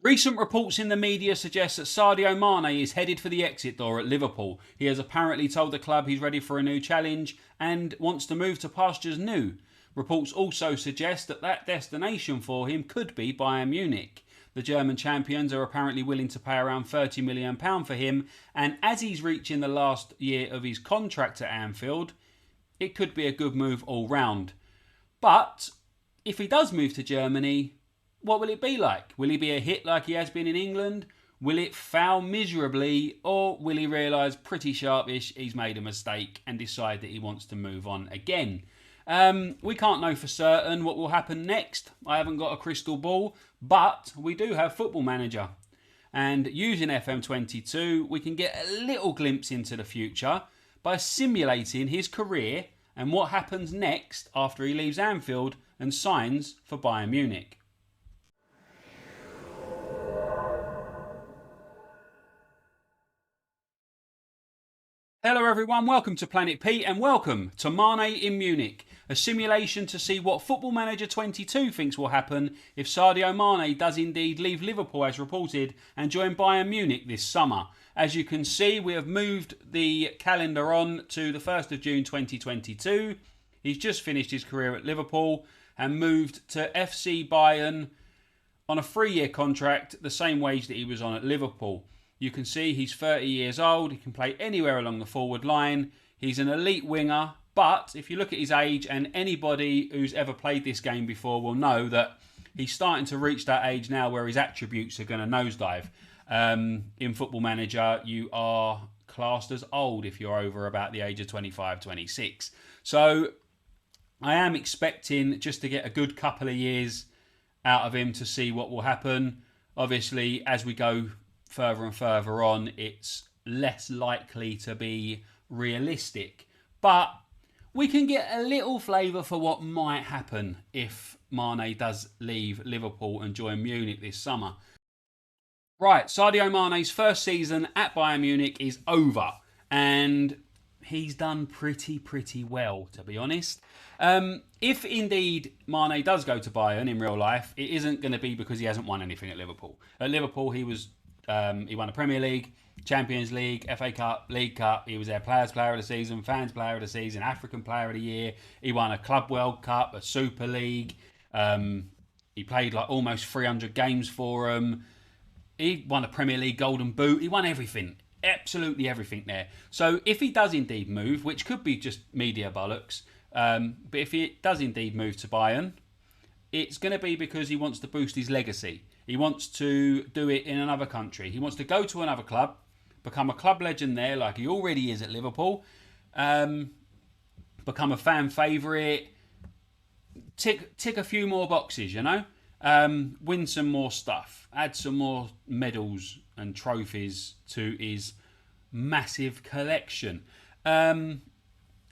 Recent reports in the media suggest that Sadio Mane is headed for the exit door at Liverpool. He has apparently told the club he's ready for a new challenge and wants to move to pastures new. Reports also suggest that destination for him could be Bayern Munich. The German champions are apparently willing to pay around £30 million for him, and as he's reaching the last year of his contract at Anfield, it could be a good move all round. But if he does move to Germany, what will it be like? Will he be a hit like he has been in England? Will it foul miserably? Or will he realise pretty sharpish he's made a mistake and decide that he wants to move on again? We can't know for certain what will happen next. I haven't got a crystal ball, but we do have Football Manager. And using FM22, we can get a little glimpse into the future by simulating his career and what happens next after he leaves Anfield and signs for Bayern Munich. Hello everyone, welcome to Planet Pete and welcome to Mane in Munich, a simulation to see what Football Manager 22 thinks will happen if Sadio Mane does indeed leave Liverpool as reported and join Bayern Munich this summer. As you can see, we have moved the calendar on to the 1st of June 2022. He's just finished his career at Liverpool and moved to FC Bayern on a 3-year contract, the same wage that he was on at Liverpool. You can see he's 30 years old. He can play anywhere along the forward line. He's an elite winger. But if you look at his age, and anybody who's ever played this game before will know that he's starting to reach that age now where his attributes are going to nosedive. In Football Manager, you are classed as old if you're over about the age of 25, 26. So I am expecting just to get a good couple of years out of him to see what will happen. Obviously, as we go further and further on, it's less likely to be realistic. But we can get a little flavour for what might happen if Mane does leave Liverpool and join Munich this summer. Right, Sadio Mane's first season at Bayern Munich is over. And he's done pretty well, to be honest. If indeed Mane does go to Bayern in real life, it isn't going to be because he hasn't won anything at Liverpool. At Liverpool, he won the Premier League, Champions League, FA Cup, League Cup. He was their Players Player of the Season, Fans Player of the Season, African Player of the Year. He won a Club World Cup, a Super League. He played like almost 300 games for them. He won a Premier League Golden Boot. He won everything. Absolutely everything there. So if he does indeed move, which could be just media bollocks, but if he does indeed move to Bayern, it's going to be because he wants to boost his legacy. He wants to do it in another country. He wants to go to another club, become a club legend there like he already is at Liverpool, become a fan favourite, tick a few more boxes, you know, win some more stuff, add some more medals and trophies to his massive collection. And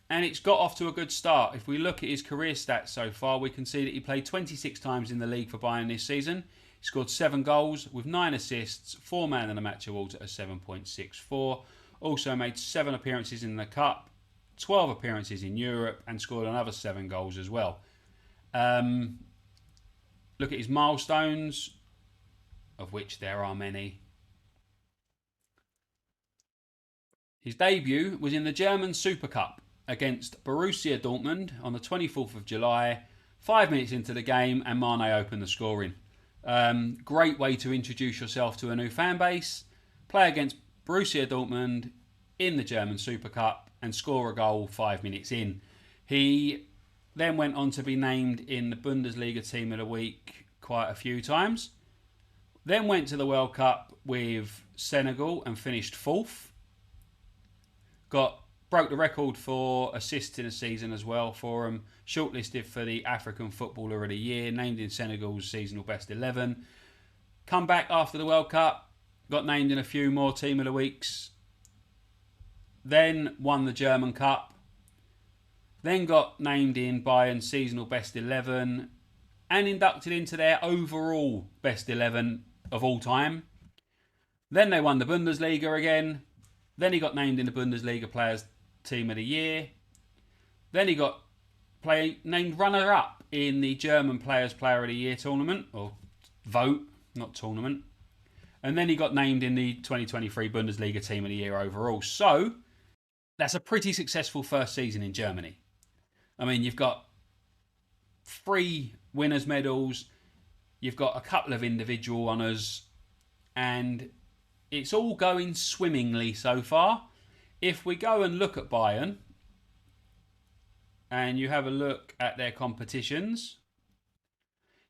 it's got off to a good start. If we look at his career stats so far, we can see that he played 26 times in the league for Bayern this season. He scored 7 goals with 9 assists, 4 man of the match awards at a 7.64. Also made 7 appearances in the Cup, 12 appearances in Europe, and scored another 7 goals as well. Look at his milestones, of which there are many. His debut was in the German Super Cup against Borussia Dortmund on the 24th of July. 5 minutes into the game and Mane opened the scoring. Great way to introduce yourself to a new fan base. Play against Borussia Dortmund in the German Super Cup and score a goal 5 minutes in. He then went on to be named in the Bundesliga Team of the Week quite a few times. Then went to the World Cup with Senegal and finished 4th. Broke the record for assists in a season as well for him. Shortlisted for the African Footballer of the Year. Named in Senegal's seasonal best 11. Come back after the World Cup. Got named in a few more Team of the Weeks. Then won the German Cup. Then got named in Bayern's seasonal best 11. And inducted into their overall best 11 of all time. Then they won the Bundesliga again. Then he got named in the Bundesliga Players Team of the Year. Then he got named runner-up in the German Players Player of the Year tournament, or vote, not tournament. And then he got named in the 2023 Bundesliga Team of the Year overall. So that's a pretty successful first season in Germany. I mean, you've got 3 winners' medals, you've got a couple of individual honours, and it's all going swimmingly so far. If we go and look at Bayern, and you have a look at their competitions,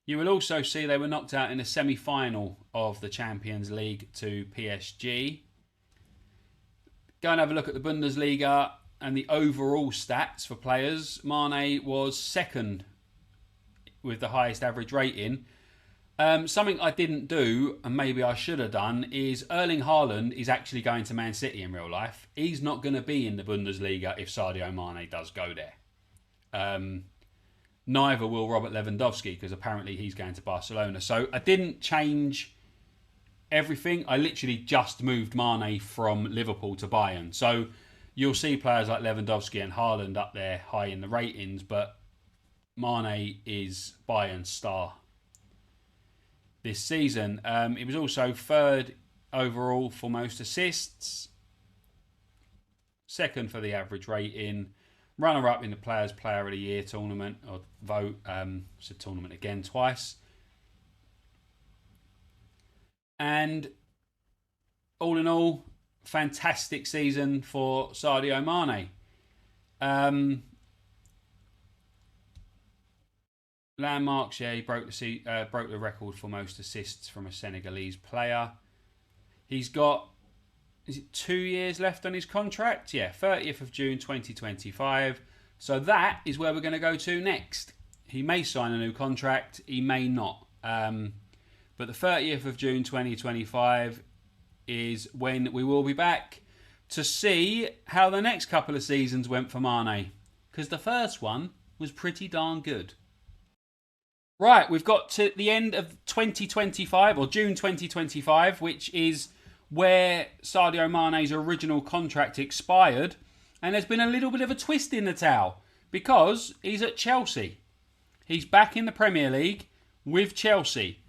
you will also see they were knocked out in the semi-final of the Champions League to PSG. Go and have a look at the Bundesliga and the overall stats for players. Mane was second with the highest average rating. Something I didn't do, and maybe I should have done, is Erling Haaland is actually going to Man City in real life. He's not going to be in the Bundesliga if Sadio Mane does go there. Neither will Robert Lewandowski, because apparently he's going to Barcelona. So I didn't change everything. I literally just moved Mane from Liverpool to Bayern. So you'll see players like Lewandowski and Haaland up there high in the ratings, but Mane is Bayern's star this season. He was also third overall for most assists, second for the average rating, runner-up in the Players' Player of the Year tournament, or vote, it's a tournament again twice. And all in all, fantastic season for Sadio Mane. Landmarks, yeah, he broke the record for most assists from a Senegalese player. He's got, is it 2 years left on his contract? Yeah, 30th of June 2025. So that is where we're going to go to next. He may sign a new contract, he may not. But the 30th of June 2025 is when we will be back to see how the next couple of seasons went for Mane. Because the first one was pretty darn good. Right, we've got to the end of 2025, or June 2025, which is where Sadio Mane's original contract expired. And there's been a little bit of a twist in the towel, because he's at Chelsea. He's back in the Premier League with Chelsea.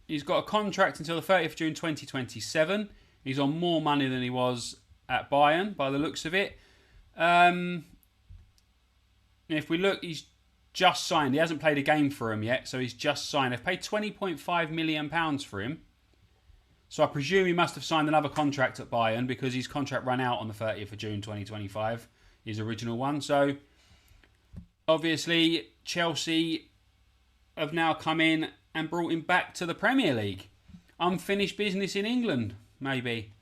He's got a contract until the 30th of June 2027. He's on more money than he was at Bayern, by the looks of it. If we look, he's just signed. He hasn't played a game for him yet, so he's just signed. They've paid £20.5 million for him. So I presume he must have signed another contract at Bayern, because his contract ran out on the 30th of June 2025, his original one. So obviously Chelsea have now come in and brought him back to the Premier League. Unfinished business in England, maybe.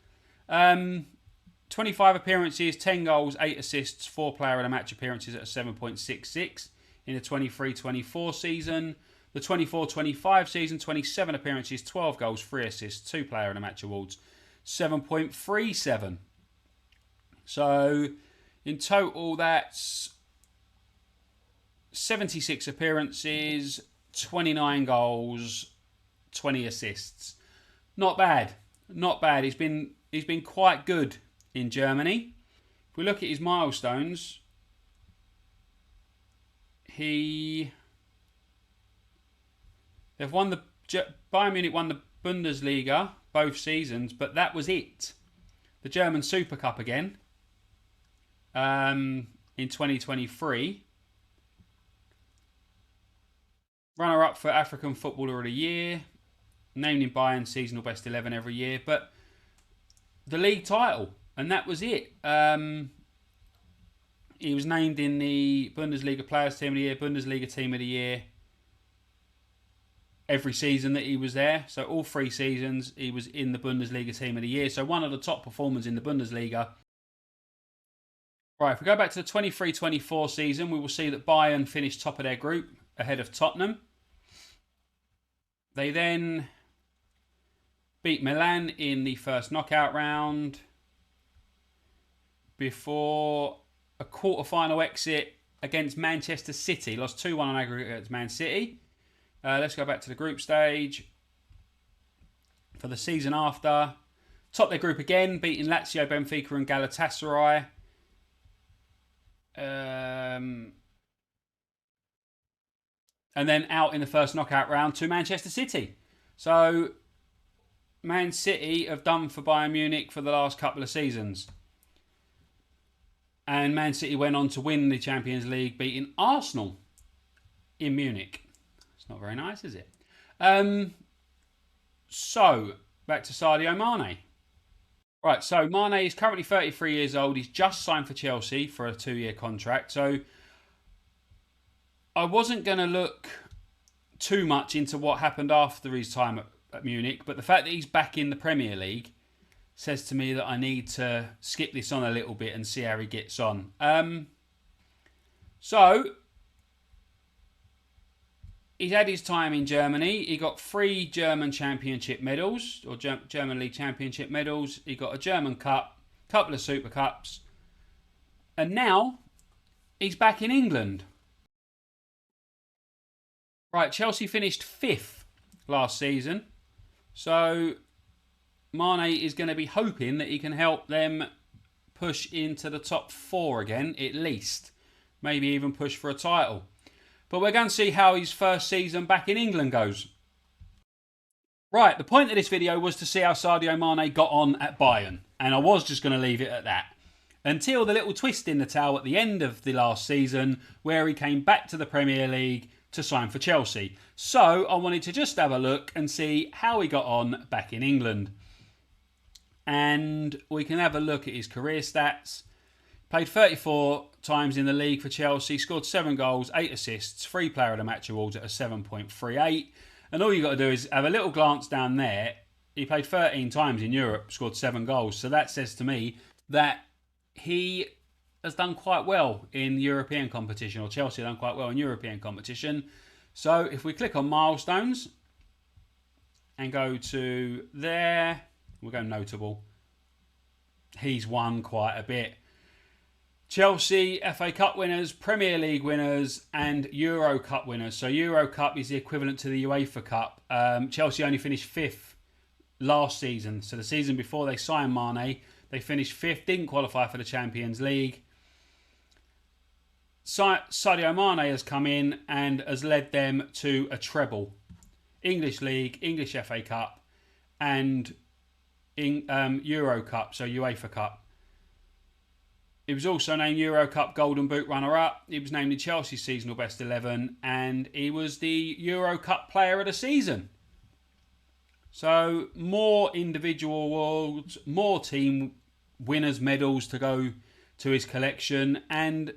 25 appearances, 10 goals, 8 assists, 4 player of the match appearances at a 7.66 in the 23-24 season. The 24-25 season, 27 appearances, 12 goals, 3 assists, 2 player of the match awards, 7.37. So in total, that's 76 appearances, 29 goals, 20 assists. Not bad. Not bad. He's been quite good in Germany. If we look at his milestones, Bayern Munich won the Bundesliga both seasons, but that was it. The German Super Cup again in 2023. Runner-up for African Footballer of the Year. Named in Bayern's seasonal best 11 every year. But the league title, and that was it. He was named in the Bundesliga Players Team of the Year, Bundesliga Team of the Year, every season that he was there. So all 3 seasons he was in the Bundesliga Team of the Year. So one of the top performers in the Bundesliga. Right, if we go back to the 23-24 season, we will see that Bayern finished top of their group, ahead of Tottenham. They then beat Milan in the first knockout round before a quarter-final exit against Manchester City. Lost 2-1 on aggregate against Man City. Let's go back to the group stage. For the season after, topped their group again, beating Lazio, Benfica and Galatasaray. And then out in the first knockout round to Manchester City. So, Man City have done for Bayern Munich for the last couple of seasons. And Man City went on to win the Champions League, beating Arsenal in Munich. It's not very nice, is it? So, back to Sadio Mane. Right, so Mane is currently 33 years old. He's just signed for Chelsea for a 2-year contract. So, I wasn't going to look too much into what happened after his time at Munich, but the fact that he's back in the Premier League says to me that I need to skip this on a little bit and see how he gets on. So, he's had his time in Germany. He got 3 German Championship medals, or German League Championship medals. He got a German Cup, couple of Super Cups. And now, he's back in England. Right, Chelsea finished 5th last season. So, Mane is going to be hoping that he can help them push into the top 4 again, at least. Maybe even push for a title. But we're going to see how his first season back in England goes. Right, the point of this video was to see how Sadio Mane got on at Bayern. And I was just going to leave it at that. Until the little twist in the towel at the end of the last season, where he came back to the Premier League to sign for Chelsea. So I wanted to just have a look and see how he got on back in England. And we can have a look at his career stats. Played 34 times in the league for Chelsea, scored 7 goals, 8 assists, 3 Player of the Match awards at a 7.38. And all you got to do is have a little glance down there. He played 13 times in Europe, scored 7 goals. So that says to me that he has done quite well in European competition, or Chelsea have done quite well in European competition. So if we click on milestones and go to there, we'll go notable. He's won quite a bit. Chelsea, FA Cup winners, Premier League winners, and Euro Cup winners. So Euro Cup is the equivalent to the UEFA Cup. Chelsea only finished 5th last season. So the season before they signed Mane, they finished 5th, didn't qualify for the Champions League. Sadio Mane has come in and has led them to a treble. English League, English FA Cup, and Euro Cup, so UEFA Cup. He was also named Euro Cup Golden Boot runner-up. He was named the Chelsea Seasonal Best 11, and he was the Euro Cup Player of the Season. So more individual awards, more team winners' medals to go to his collection, and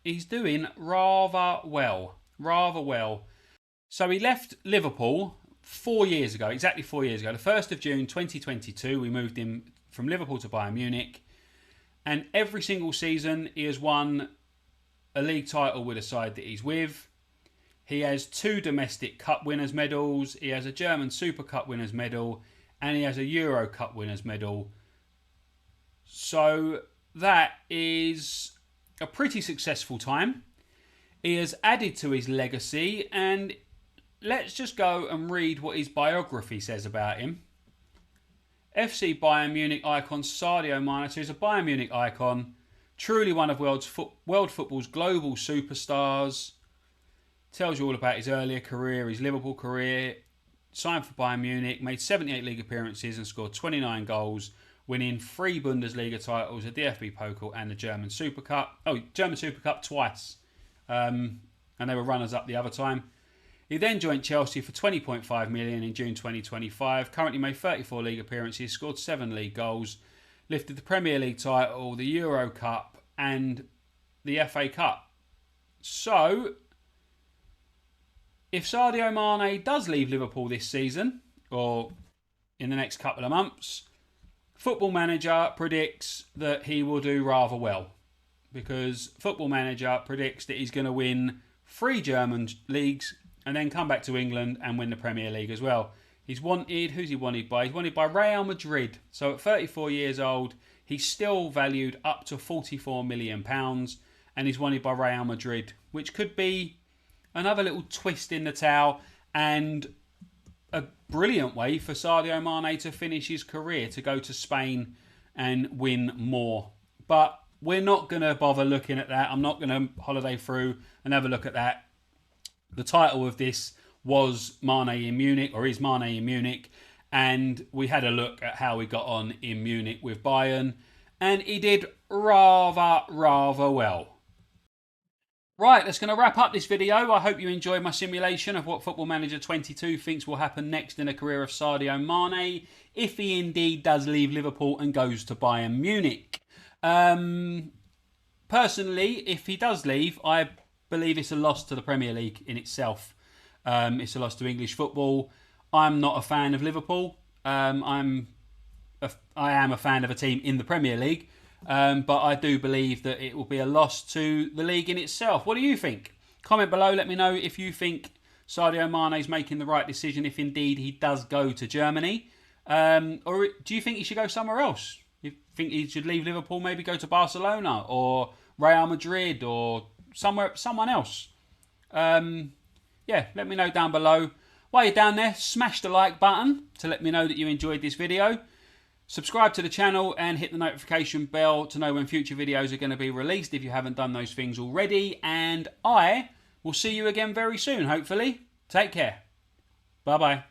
he's doing rather well. So he left Liverpool 4 years ago, exactly 4 years ago. The 1st of June 2022, we moved him from Liverpool to Bayern Munich. And every single season, he has won a league title with the side that he's with. He has 2 domestic cup winners' medals. He has a German Super Cup winners' medal. And he has a Euro Cup winners' medal. So that is a pretty successful time. He has added to his legacy, and let's just go and read what his biography says about him. FC Bayern Munich icon Sadio Mane. So he's a Bayern Munich icon, truly one of world football's global superstars. Tells you all about his earlier career, his Liverpool career. Signed for Bayern Munich, made 78 league appearances and scored 29 goals, winning 3 Bundesliga titles, a DFB Pokal and the German Super Cup. Oh, German Super Cup twice. And they were runners-up the other time. He then joined Chelsea for 20.5 million in June 2025. Currently made 34 league appearances, scored 7 league goals, lifted the Premier League title, the Euro Cup and the FA Cup. So, if Sadio Mane does leave Liverpool this season, or in the next couple of months, Football Manager predicts that he will do rather well. Because Football Manager predicts that he's going to win 3 German leagues and then come back to England and win the Premier League as well. He's wanted, who's he wanted by? He's wanted by Real Madrid. So at 34 years old, he's still valued up to £44 million. And he's wanted by Real Madrid, which could be another little twist in the towel and a brilliant way for Sadio Mane to finish his career, to go to Spain and win more. But we're not going to bother looking at that. I'm not going to holiday through and have a look at that. The title of this was Mane in Munich, or is Mane in Munich. And we had a look at how he got on in Munich with Bayern, and he did rather well. Right, that's going to wrap up this video. I hope you enjoyed my simulation of what Football Manager 22 thinks will happen next in the career of Sadio Mane, if he indeed does leave Liverpool and goes to Bayern Munich. Personally, if he does leave, I believe it's a loss to the Premier League in itself. It's a loss to English football. I'm not a fan of Liverpool. I am a fan of a team in the Premier League. But I do believe that it will be a loss to the league in itself. What do you think? Comment below. Let me know if you think Sadio Mane is making the right decision, if indeed he does go to Germany. Or do you think he should go somewhere else? You think he should leave Liverpool, maybe go to Barcelona or Real Madrid or someone else? Yeah, let me know down below. While you're down there, smash the like button to let me know that you enjoyed this video. Subscribe to the channel and hit the notification bell to know when future videos are going to be released if you haven't done those things already. And I will see you again very soon, hopefully. Take care. Bye-bye.